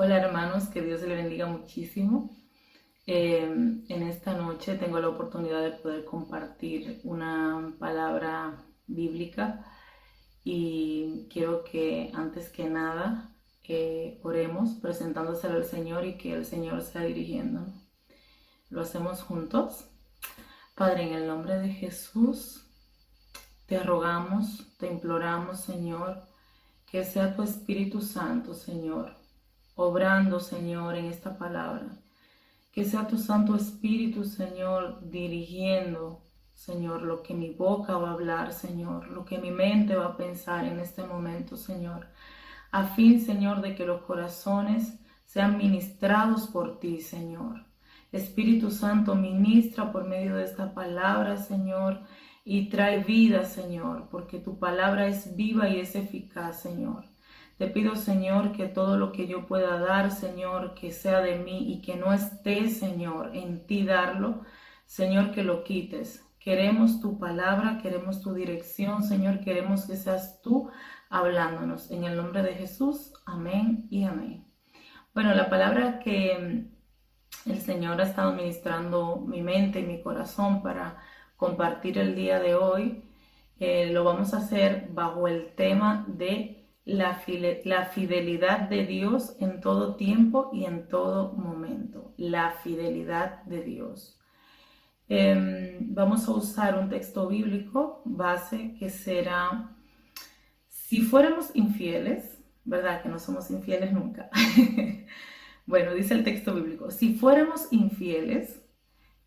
Hola hermanos, que Dios le bendiga muchísimo. En esta noche tengo la oportunidad de poder compartir una palabra bíblica y quiero que antes que nada oremos presentándoselo al Señor y que el Señor sea dirigiendo. Lo hacemos juntos. Padre, en el nombre de Jesús, te rogamos, te imploramos, Señor, que sea tu Espíritu Santo, Señor, obrando, Señor, en esta palabra. Que sea tu Santo Espíritu, Señor, dirigiendo, Señor, lo que mi boca va a hablar, Señor, lo que mi mente va a pensar en este momento, Señor, a fin, Señor, de que los corazones sean ministrados por ti, Señor. Espíritu Santo, ministra por medio de esta palabra, Señor, y trae vida, Señor, porque tu palabra es viva y es eficaz, Señor. Te pido, Señor, que todo lo que yo pueda dar, Señor, que sea de mí y que no esté, Señor, en ti darlo, Señor, que lo quites. Queremos tu palabra, queremos tu dirección, Señor, queremos que seas tú hablándonos. En el nombre de Jesús, amén y amén. Bueno, la palabra que el Señor ha estado ministrando mi mente y mi corazón para compartir el día de hoy, lo vamos a hacer bajo el tema de la fidelidad de Dios en todo tiempo y en todo momento. La fidelidad de Dios. Vamos a usar un texto bíblico base que será: si fuéramos infieles, ¿verdad? Que no somos infieles nunca. Bueno, dice el texto bíblico: si fuéramos infieles,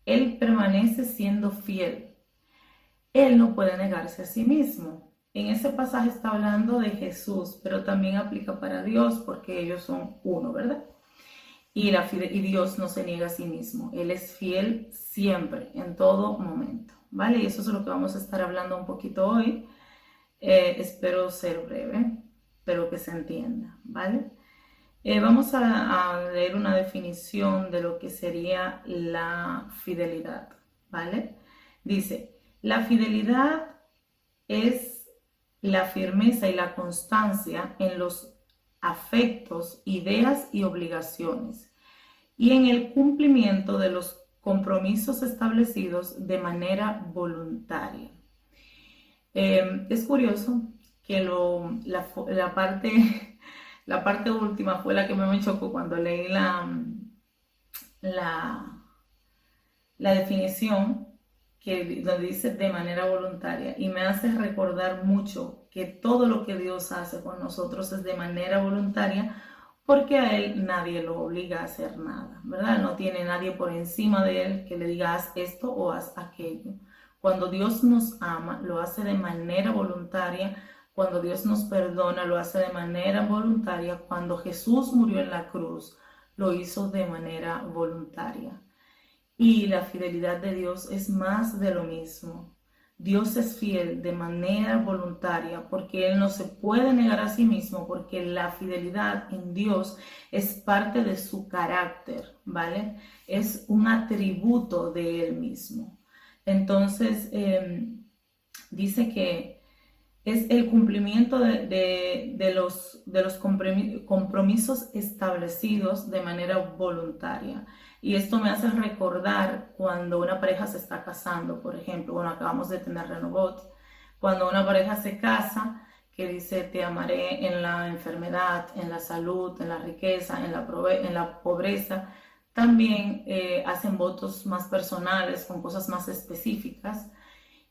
Él permanece siendo fiel. Él no puede negarse a sí mismo. En ese pasaje está hablando de Jesús, pero también aplica para Dios porque ellos son uno, ¿verdad? Y Dios no se niega a sí mismo. Él es fiel siempre, en todo momento, ¿vale? Y eso es lo que vamos a estar hablando un poquito hoy. Espero ser breve, pero que se entienda, ¿vale? Vamos a leer una definición de lo que sería la fidelidad, ¿vale? Dice: la fidelidad es la firmeza y la constancia en los afectos, ideas y obligaciones, y en el cumplimiento de los compromisos establecidos de manera voluntaria. Es curioso que la parte, la parte última fue la que me chocó cuando leí la, la definición donde dice de manera voluntaria, y me hace recordar mucho que todo lo que Dios hace con nosotros es de manera voluntaria, porque a Él nadie lo obliga a hacer nada, ¿verdad? No tiene nadie por encima de Él que le diga haz esto o haz aquello. Cuando Dios nos ama, lo hace de manera voluntaria. Cuando Dios nos perdona, lo hace de manera voluntaria. Cuando Jesús murió en la cruz, lo hizo de manera voluntaria. Y la fidelidad de Dios es más de lo mismo. Dios es fiel de manera voluntaria porque Él no se puede negar a sí mismo, porque la fidelidad en Dios es parte de su carácter, ¿vale? Es un atributo de Él mismo. Entonces, dice que es el cumplimiento de los compromisos establecidos de manera voluntaria. Y esto me hace recordar cuando una pareja se está casando, por ejemplo. Bueno, acabamos de tener Renovat. Cuando una pareja se casa, que dice te amaré en la enfermedad, en la salud, en la riqueza, en la pobreza, también hacen votos más personales, con cosas más específicas,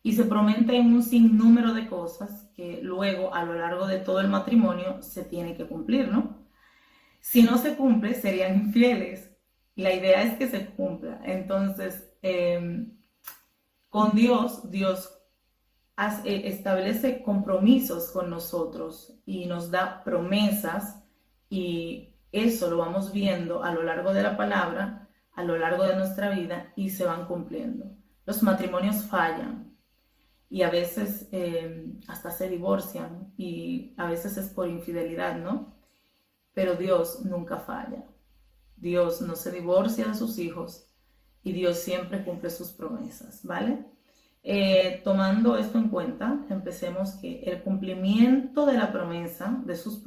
y se prometen un sinnúmero de cosas que luego a lo largo de todo el matrimonio se tiene que cumplir, ¿no? Si no se cumple, serían infieles. La idea es que se cumpla. Entonces, con Dios establece compromisos con nosotros y nos da promesas, y eso lo vamos viendo a lo largo de la palabra, a lo largo de nuestra vida, y se van cumpliendo. Los matrimonios fallan, y a veces hasta se divorcian, y a veces es por infidelidad, ¿no? Pero Dios nunca falla. Dios no se divorcia de sus hijos y Dios siempre cumple sus promesas, ¿vale? Tomando esto en cuenta, empecemos que el cumplimiento de la promesa, de sus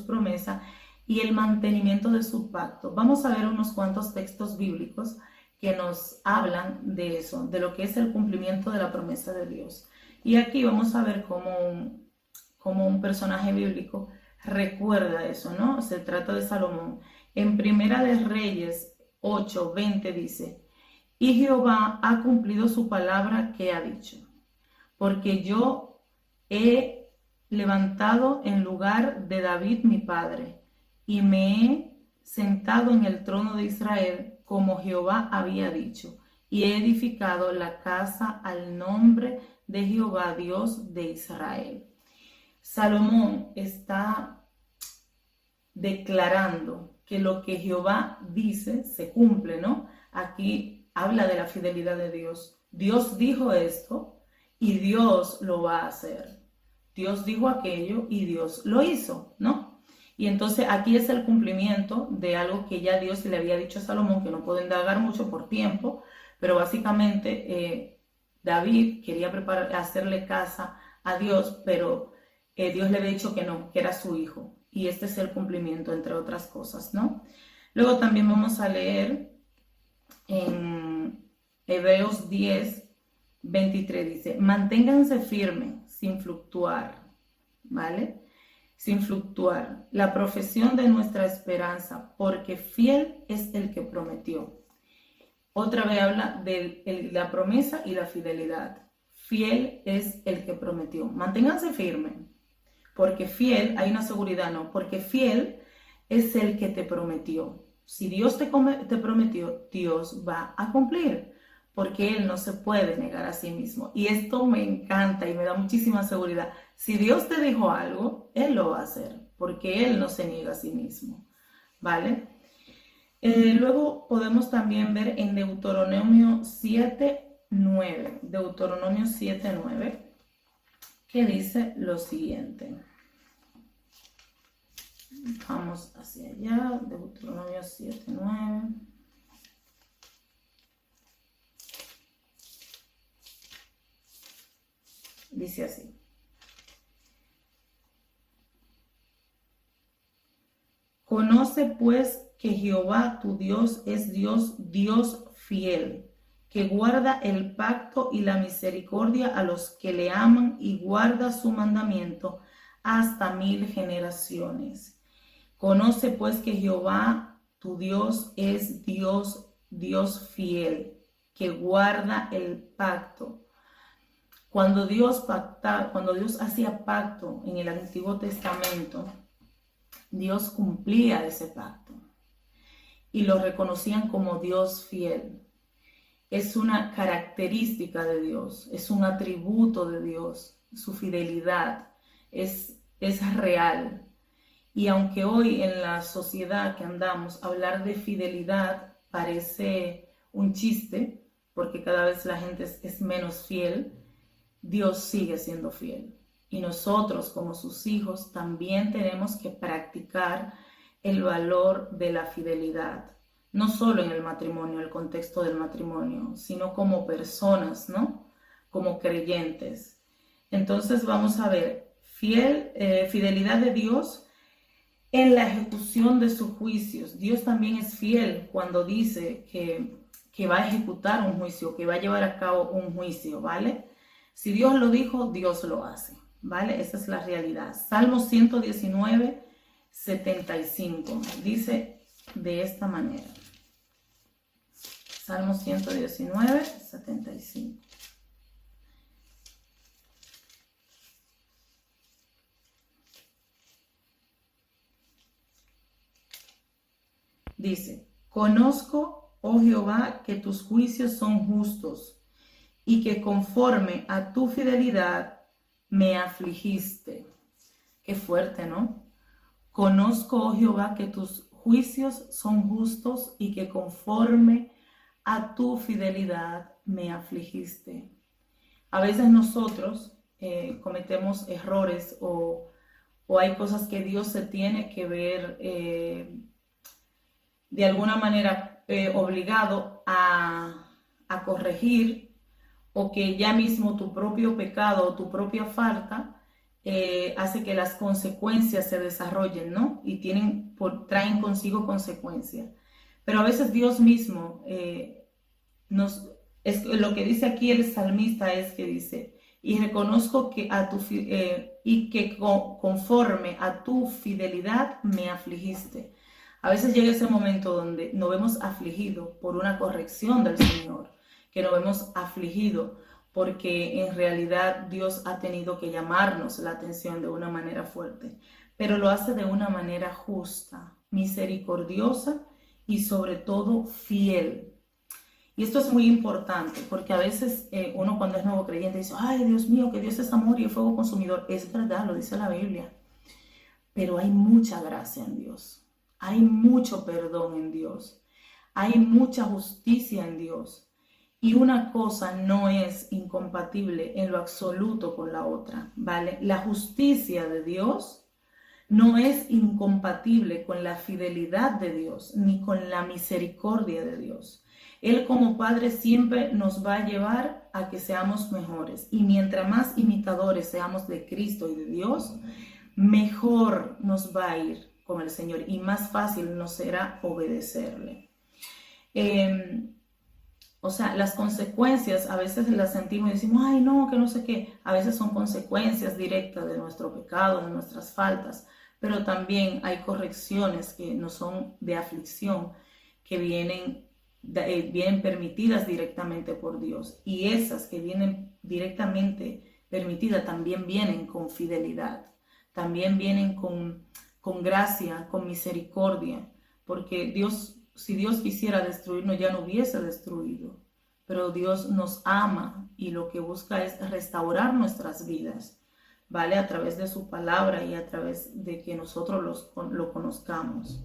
promesas, y el mantenimiento de su pacto. Vamos a ver unos cuantos textos bíblicos que nos hablan de eso, de lo que es el cumplimiento de la promesa de Dios. Y aquí vamos a ver cómo un personaje bíblico recuerda eso, ¿no? Se trata de Salomón. En Primera de Reyes 8:20 dice: y Jehová ha cumplido su palabra que ha dicho, porque yo he levantado en lugar de David mi padre, y me he sentado en el trono de Israel, como Jehová había dicho, y he edificado la casa al nombre de Jehová, Dios de Israel. Salomón está declarando que lo que Jehová dice se cumple, ¿no? Aquí habla de la fidelidad de Dios. Dios dijo esto y Dios lo va a hacer. Dios dijo aquello y Dios lo hizo, ¿no? Y entonces aquí es el cumplimiento de algo que ya Dios le había dicho a Salomón, que no puedo indagar mucho por tiempo, pero básicamente David quería hacerle casa a Dios, pero Dios le había dicho que no, que era su hijo. Y este es el cumplimiento, entre otras cosas, ¿no? Luego también vamos a leer en Hebreos 10:23, dice: manténganse firmes sin fluctuar, ¿vale? Sin fluctuar la profesión de nuestra esperanza, porque fiel es el que prometió. Otra vez habla de la promesa y la fidelidad. Fiel es el que prometió. Manténganse firmes, porque fiel, hay una seguridad, ¿no? Porque fiel es el que te prometió. Si Dios te prometió, Dios va a cumplir, porque Él no se puede negar a sí mismo. Y esto me encanta y me da muchísima seguridad. Si Dios te dijo algo, Él lo va a hacer, porque Él no se niega a sí mismo, ¿vale? Luego podemos también ver en Deuteronomio 7:9, Deuteronomio 7:9, que dice lo siguiente. Vamos hacia allá, Deuteronomio 7:9. Dice así: conoce pues que Jehová tu Dios es Dios fiel, que guarda el pacto y la misericordia a los que le aman y guarda su mandamiento hasta 1000 generaciones. Conoce pues que Jehová tu Dios es Dios fiel, que guarda el pacto. Cuando Dios hacía pacto en el Antiguo Testamento, Dios cumplía ese pacto y lo reconocían como Dios fiel. Es una característica de Dios, es un atributo de Dios, su fidelidad es real. Y aunque hoy en la sociedad que andamos, hablar de fidelidad parece un chiste, porque cada vez la gente es menos fiel, Dios sigue siendo fiel. Y nosotros como sus hijos también tenemos que practicar el valor de la fidelidad. No solo en el matrimonio, el contexto del matrimonio, sino como personas, ¿no? Como creyentes. Entonces vamos a ver fidelidad de Dios en la ejecución de sus juicios. Dios también es fiel cuando dice que va a ejecutar un juicio, que va a llevar a cabo un juicio, ¿vale? Si Dios lo dijo, Dios lo hace, ¿vale? Esa es la realidad. Salmo 119:75 dice de esta manera. Salmo 119:75. Dice: conozco, oh Jehová, que tus juicios son justos y que conforme a tu fidelidad me afligiste. Qué fuerte, ¿no? Conozco, oh Jehová, que tus juicios son justos y que conforme a tu fidelidad me afligiste. A veces nosotros cometemos errores o hay cosas que Dios se tiene que ver de alguna manera obligado a corregir, o que ya mismo tu propio pecado o tu propia falta hace que las consecuencias se desarrollen, ¿no? Y traen consigo consecuencias. Pero a veces Dios mismo lo que dice aquí el salmista es que dice, y reconozco que conforme a tu fidelidad me afligiste. A veces llega ese momento donde nos vemos afligidos por una corrección del Señor, que nos vemos afligidos porque en realidad Dios ha tenido que llamarnos la atención de una manera fuerte, pero lo hace de una manera justa, misericordiosa y sobre todo fiel. Y esto es muy importante porque a veces uno cuando es nuevo creyente dice, ay Dios mío, que Dios es amor y es fuego consumidor. Es verdad, lo dice la Biblia, pero hay mucha gracia en Dios, hay mucho perdón en Dios, hay mucha justicia en Dios. Y una cosa no es incompatible en lo absoluto con la otra, ¿vale? La justicia de Dios no es incompatible con la fidelidad de Dios, ni con la misericordia de Dios. Él como Padre siempre nos va a llevar a que seamos mejores. Y mientras más imitadores seamos de Cristo y de Dios, mejor nos va a ir con el Señor y más fácil nos será obedecerle. O sea, las consecuencias a veces las sentimos y decimos, ay no, que no sé qué. A veces son consecuencias directas de nuestro pecado, de nuestras faltas, pero también hay correcciones que no son de aflicción, que vienen permitidas directamente por Dios. Y esas que vienen directamente permitidas también vienen con fidelidad, también vienen con gracia, con misericordia, porque si Dios quisiera destruirnos ya no hubiese destruido, pero Dios nos ama y lo que busca es restaurar nuestras vidas, ¿vale? A través de su palabra y a través de que nosotros lo conozcamos.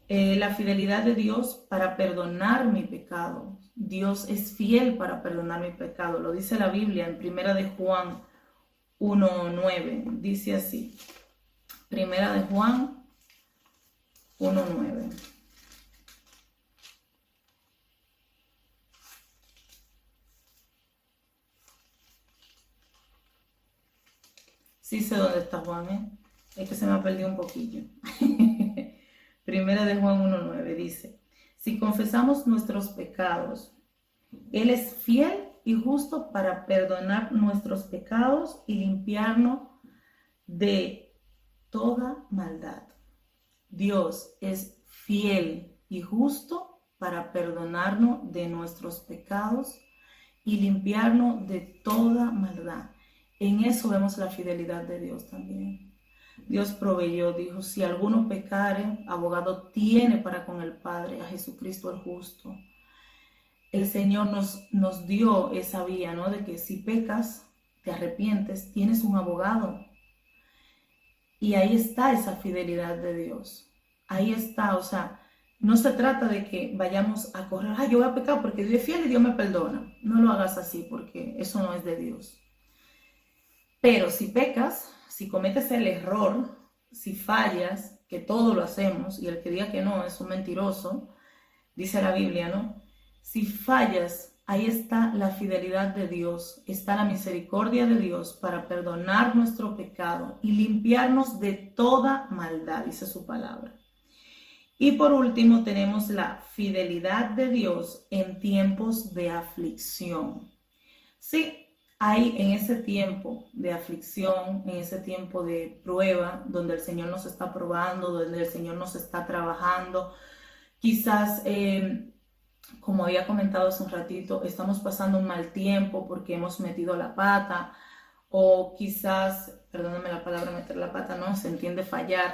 La fidelidad de Dios para perdonar mi pecado. Dios es fiel para perdonar mi pecado. Lo dice la Biblia en 1 de Juan 1:9. Dice así. 1 de Juan 1:9. Sí sé dónde está Juan, ¿eh? Es que se me ha perdido un poquillo. Primera de Juan 1:9 dice, si confesamos nuestros pecados, Él es fiel y justo para perdonar nuestros pecados y limpiarnos de toda maldad. Dios es fiel y justo para perdonarnos de nuestros pecados y limpiarnos de toda maldad. En eso vemos la fidelidad de Dios también. Dios proveyó, dijo, si alguno pecare, abogado tiene para con el Padre, a Jesucristo el justo. El Señor nos dio esa vía, ¿no? De que si pecas, te arrepientes, tienes un abogado. Y ahí está esa fidelidad de Dios. Ahí está, o sea, no se trata de que vayamos a correr, yo voy a pecar porque Dios es fiel y Dios me perdona. No lo hagas así porque eso no es de Dios. Pero si pecas, si cometes el error, si fallas, que todo lo hacemos, y el que diga que no es un mentiroso, dice la Biblia, ¿no? Si fallas, ahí está la fidelidad de Dios, está la misericordia de Dios para perdonar nuestro pecado y limpiarnos de toda maldad, dice su palabra. Y por último tenemos la fidelidad de Dios en tiempos de aflicción. Sí, hay en ese tiempo de aflicción, en ese tiempo de prueba, donde el Señor nos está probando, donde el Señor nos está trabajando. Quizás, como había comentado hace un ratito, estamos pasando un mal tiempo porque hemos metido la pata, o quizás, perdóname la palabra meter la pata, ¿no? Se entiende fallar.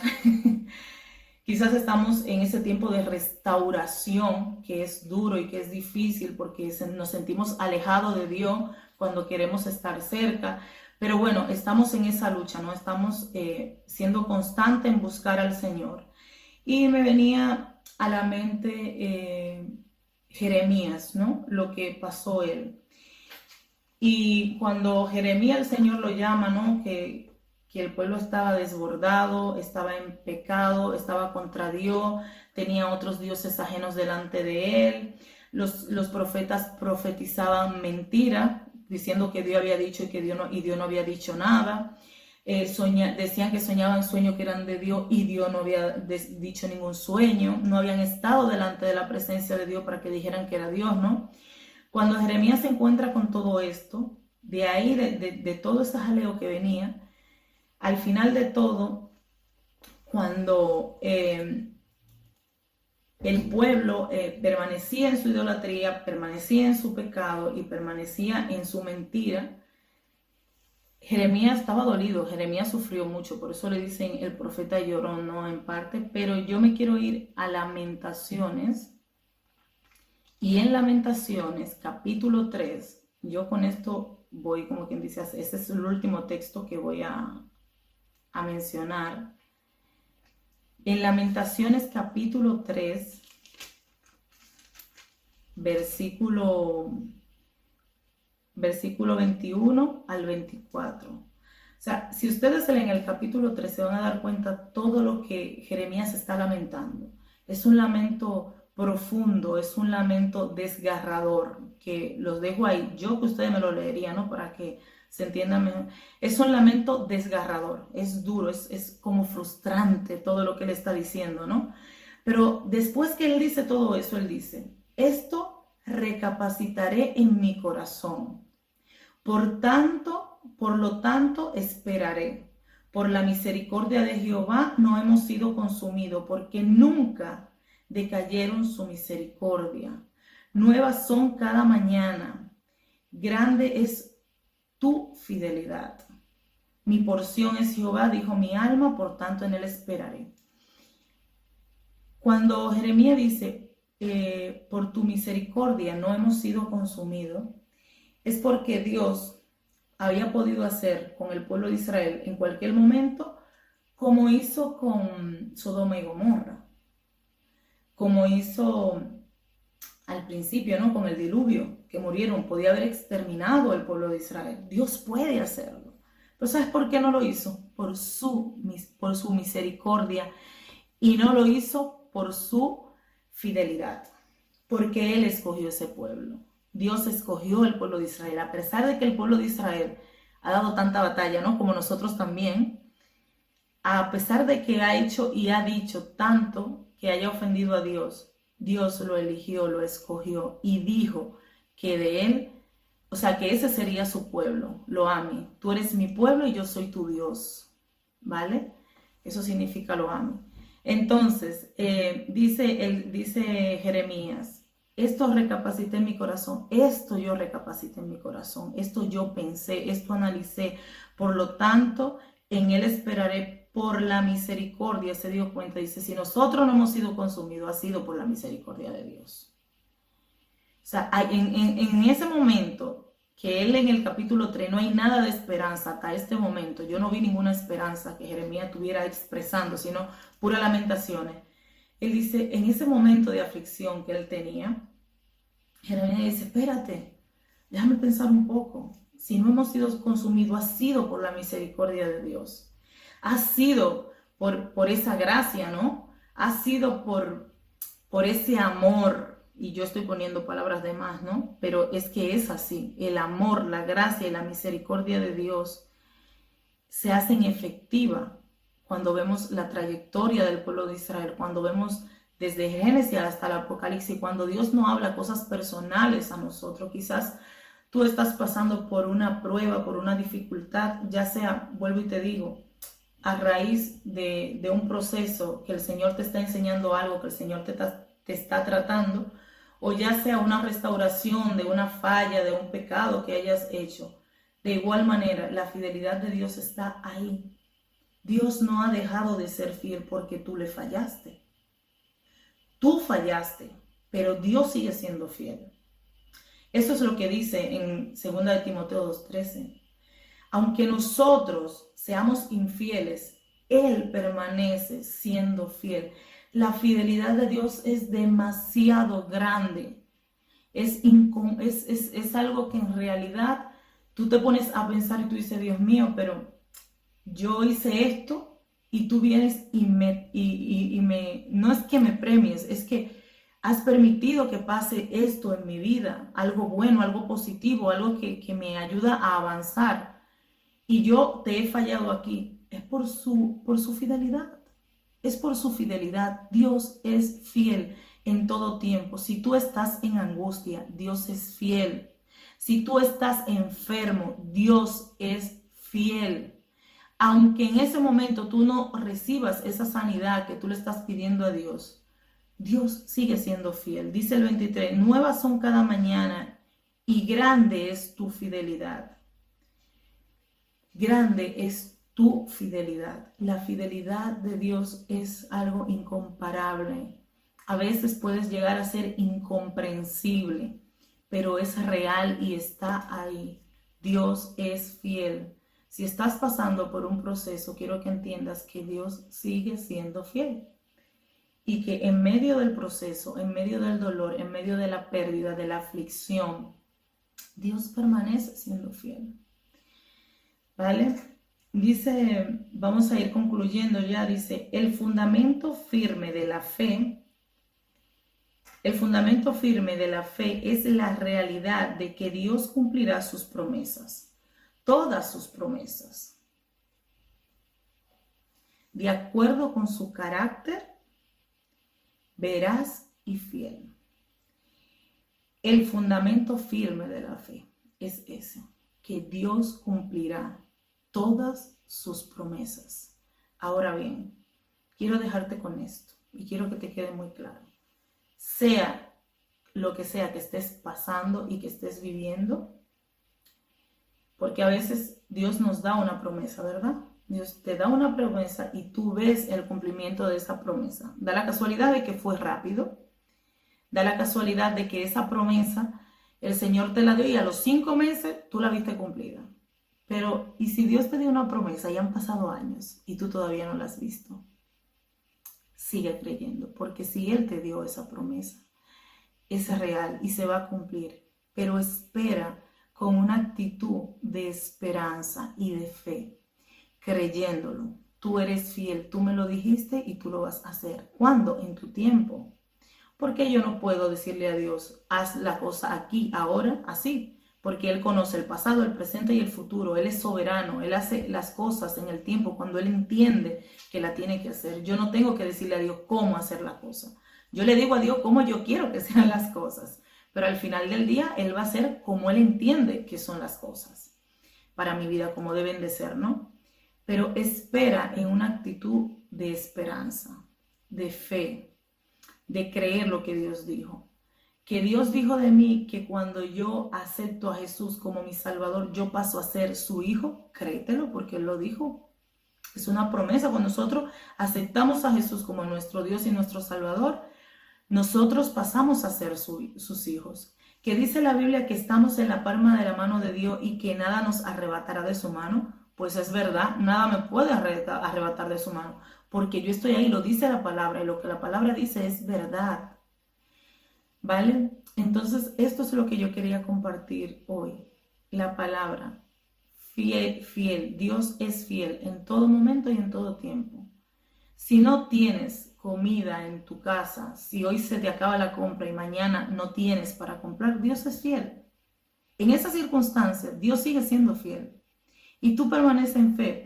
Quizás estamos en ese tiempo de restauración que es duro y que es difícil porque nos sentimos alejados de Dios cuando queremos estar cerca. Pero bueno, estamos en esa lucha, ¿no? Estamos siendo constantes en buscar al Señor. Y me venía a la mente Jeremías, ¿no? Lo que pasó él. Y cuando Jeremías el Señor lo llama, ¿no? Que el pueblo estaba desbordado, estaba en pecado, estaba contra Dios, tenía otros dioses ajenos delante de él. Los profetas profetizaban mentira, diciendo que Dios había dicho y Dios no había dicho nada. decían que soñaban sueños que eran de Dios y Dios no había dicho ningún sueño, no habían estado delante de la presencia de Dios para que dijeran que era Dios, ¿no? Cuando Jeremías se encuentra con todo esto, de ahí, de todo ese jaleo que venía, al final de todo, cuando el pueblo permanecía en su idolatría, permanecía en su pecado y permanecía en su mentira, Jeremías estaba dolido, Jeremías sufrió mucho, por eso le dicen el profeta lloró, ¿no? En parte, pero yo me quiero ir a Lamentaciones, y en Lamentaciones, capítulo 3, yo con esto voy, como quien dice, ese es el último texto que voy a mencionar. En Lamentaciones, capítulo 3, versículo 21 al 24. O sea, si ustedes leen el capítulo 3 se van a dar cuenta todo lo que Jeremías está lamentando. Es un lamento profundo, es un lamento desgarrador, que los dejo ahí. Yo que ustedes me lo leerían, ¿no? Para que se entienda mejor. Es un lamento desgarrador, es duro, es como frustrante todo lo que él está diciendo, ¿no? Pero después que él dice todo eso, él dice, esto recapacitaré en mi corazón. Por lo tanto, esperaré. Por la misericordia de Jehová no hemos sido consumidos, porque nunca decayeron su misericordia. Nuevas son cada mañana. Grande es tu fidelidad. Mi porción es Jehová, dijo mi alma, por tanto en él esperaré. Cuando Jeremías dice, por tu misericordia no hemos sido consumidos, es porque Dios había podido hacer con el pueblo de Israel en cualquier momento, como hizo con Sodoma y Gomorra, como hizo al principio, ¿no? Con el diluvio, que murieron, podía haber exterminado al pueblo de Israel. Dios puede hacerlo. Pero ¿sabes por qué no lo hizo? Por su misericordia, y no lo hizo por su fidelidad, porque Él escogió ese pueblo. Dios escogió el pueblo de Israel, a pesar de que el pueblo de Israel ha dado tanta batalla, ¿no? Como nosotros también, a pesar de que ha hecho y ha dicho tanto que haya ofendido a Dios, Dios lo eligió, lo escogió y dijo que de él, o sea, que ese sería su pueblo, lo ame. Tú eres mi pueblo y yo soy tu Dios, ¿vale? Eso significa lo ame. Entonces, dice Jeremías, esto recapacité en mi corazón, esto yo recapacité en mi corazón, esto yo pensé, esto analicé, por lo tanto, en él esperaré por la misericordia. Se dio cuenta, dice, si nosotros no hemos sido consumidos, ha sido por la misericordia de Dios. O sea, en ese momento, que él en el capítulo 3 no hay nada de esperanza hasta este momento, yo no vi ninguna esperanza que Jeremías estuviera expresando, sino puras lamentaciones. Él dice, en ese momento de aflicción que él tenía, Jeremías dice, espérate, déjame pensar un poco. Si no hemos sido consumidos, ha sido por la misericordia de Dios. Ha sido por esa gracia, ¿no? Ha sido por ese amor. Y yo estoy poniendo palabras de más, ¿no? Pero es que es así. El amor, la gracia y la misericordia de Dios se hacen efectiva cuando vemos la trayectoria del pueblo de Israel, cuando vemos desde Génesis hasta el Apocalipsis, cuando Dios no habla cosas personales a nosotros. Quizás tú estás pasando por una prueba, por una dificultad, ya sea, vuelvo y te digo, a raíz de un proceso que el Señor te está enseñando algo, que el Señor te está tratando, o ya sea una restauración de una falla, de un pecado que hayas hecho. De igual manera, la fidelidad de Dios está ahí. Dios no ha dejado de ser fiel porque tú le fallaste. Tú fallaste, pero Dios sigue siendo fiel. Eso es lo que dice en 2 de Timoteo 2:13. Aunque nosotros seamos infieles, Él permanece siendo fiel. La fidelidad de Dios es demasiado grande. Es algo que en realidad tú te pones a pensar y tú dices, Dios mío, pero yo hice esto y tú vienes y no es que me premies, es que has permitido que pase esto en mi vida, algo bueno, algo positivo, algo que me ayuda a avanzar. y yo te he fallado aquí, es por su fidelidad. Es por su fidelidad. Dios es fiel en todo tiempo. Si tú estás en angustia, Dios es fiel. Si tú estás enfermo, Dios es fiel. Aunque en ese momento tú no recibas esa sanidad que tú le estás pidiendo a Dios, Dios sigue siendo fiel. Dice el 23, nuevas son cada mañana y grande es tu fidelidad. Grande es tu fidelidad. La fidelidad de Dios es algo incomparable. A veces puedes llegar a ser incomprensible, pero es real y está ahí. Dios es fiel. Si estás pasando por un proceso, quiero que entiendas que Dios sigue siendo fiel. Y que en medio del proceso, en medio del dolor, en medio de la pérdida, de la aflicción, Dios permanece siendo fiel. ¿Vale? Dice, vamos a ir concluyendo ya, dice, el fundamento firme de la fe es la realidad de que Dios cumplirá sus promesas, todas sus promesas, de acuerdo con su carácter veraz y fiel. El fundamento firme de la fe es ese, que Dios cumplirá todas sus promesas. Ahora bien, quiero dejarte con esto y quiero que te quede muy claro. Sea lo que sea que estés pasando y que estés viviendo, porque a veces Dios nos da una promesa, ¿verdad? Dios te da una promesa y tú ves el cumplimiento de esa promesa. Da la casualidad de que fue rápido, da la casualidad de que esa promesa el Señor te la dio y a los 5 meses tú la viste cumplida. Pero, ¿y si Dios te dio una promesa y han pasado años y tú todavía no la has visto? Sigue creyendo, porque si Él te dio esa promesa, es real y se va a cumplir. Pero espera con una actitud de esperanza y de fe, creyéndolo. Tú eres fiel, tú me lo dijiste y tú lo vas a hacer. ¿Cuándo? En tu tiempo. Porque yo no puedo decirle a Dios, haz la cosa aquí, ahora, así. Porque Él conoce el pasado, el presente y el futuro. Él es soberano, Él hace las cosas en el tiempo cuando Él entiende que la tiene que hacer. Yo no tengo que decirle a Dios cómo hacer la cosa. Yo le digo a Dios cómo yo quiero que sean las cosas. Pero al final del día, Él va a hacer como Él entiende que son las cosas. Para mi vida, como deben de ser, ¿no? Pero espera en una actitud de esperanza, de fe, de creer lo que Dios dijo. Que Dios dijo de mí que cuando yo acepto a Jesús como mi Salvador, yo paso a ser su hijo. Créetelo porque Él lo dijo. Es una promesa. Cuando nosotros aceptamos a Jesús como nuestro Dios y nuestro Salvador, nosotros pasamos a ser sus hijos. Que dice la Biblia que estamos en la palma de la mano de Dios y que nada nos arrebatará de su mano. Pues es verdad, nada me puede arrebatar de su mano, porque yo estoy ahí, lo dice la palabra, y lo que la palabra dice es verdad. ¿Vale? Entonces, esto es lo que yo quería compartir hoy. La palabra, fiel, fiel. Dios es fiel en todo momento y en todo tiempo. Si no tienes comida en tu casa, si hoy se te acaba la compra y mañana no tienes para comprar, Dios es fiel. En esas circunstancias, Dios sigue siendo fiel. Y tú permaneces en fe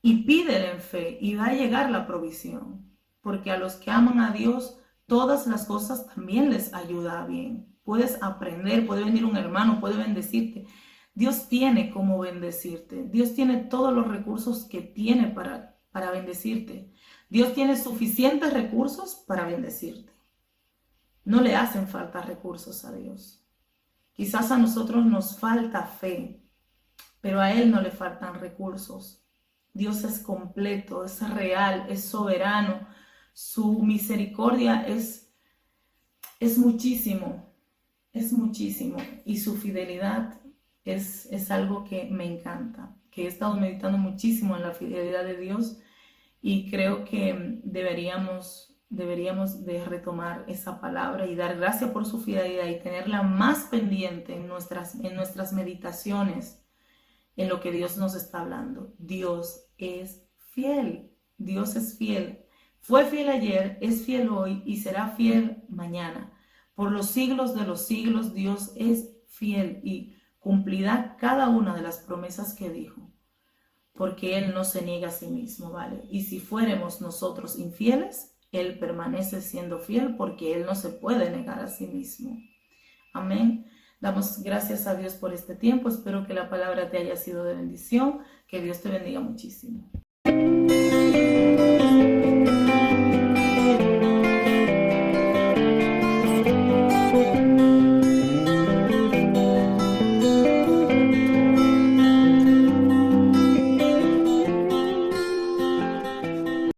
y pídele en fe y va a llegar la provisión. Porque a los que aman a Dios, todas las cosas también les ayuda bien. Puedes aprender, puede venir un hermano, puede bendecirte. Dios tiene cómo bendecirte. Dios tiene todos los recursos que tiene para bendecirte. Dios tiene suficientes recursos para bendecirte. No le hacen falta recursos a Dios. Quizás a nosotros nos falta fe, pero a Él no le faltan recursos. Dios es completo, es real, es soberano. Su misericordia es muchísimo, y su fidelidad es algo que me encanta, que he estado meditando muchísimo en la fidelidad de Dios y creo que deberíamos de retomar esa palabra y dar gracias por su fidelidad y tenerla más pendiente en nuestras meditaciones, en lo que Dios nos está hablando. Dios es fiel, Dios es fiel. Fue fiel ayer, es fiel hoy y será fiel mañana. Por los siglos de los siglos, Dios es fiel y cumplirá cada una de las promesas que dijo. porque Él no se niega a sí mismo, ¿vale? Y si fuéramos nosotros infieles, Él permanece siendo fiel porque Él no se puede negar a sí mismo. Amén. Damos gracias a Dios por este tiempo. Espero que la palabra te haya sido de bendición. Que Dios te bendiga muchísimo.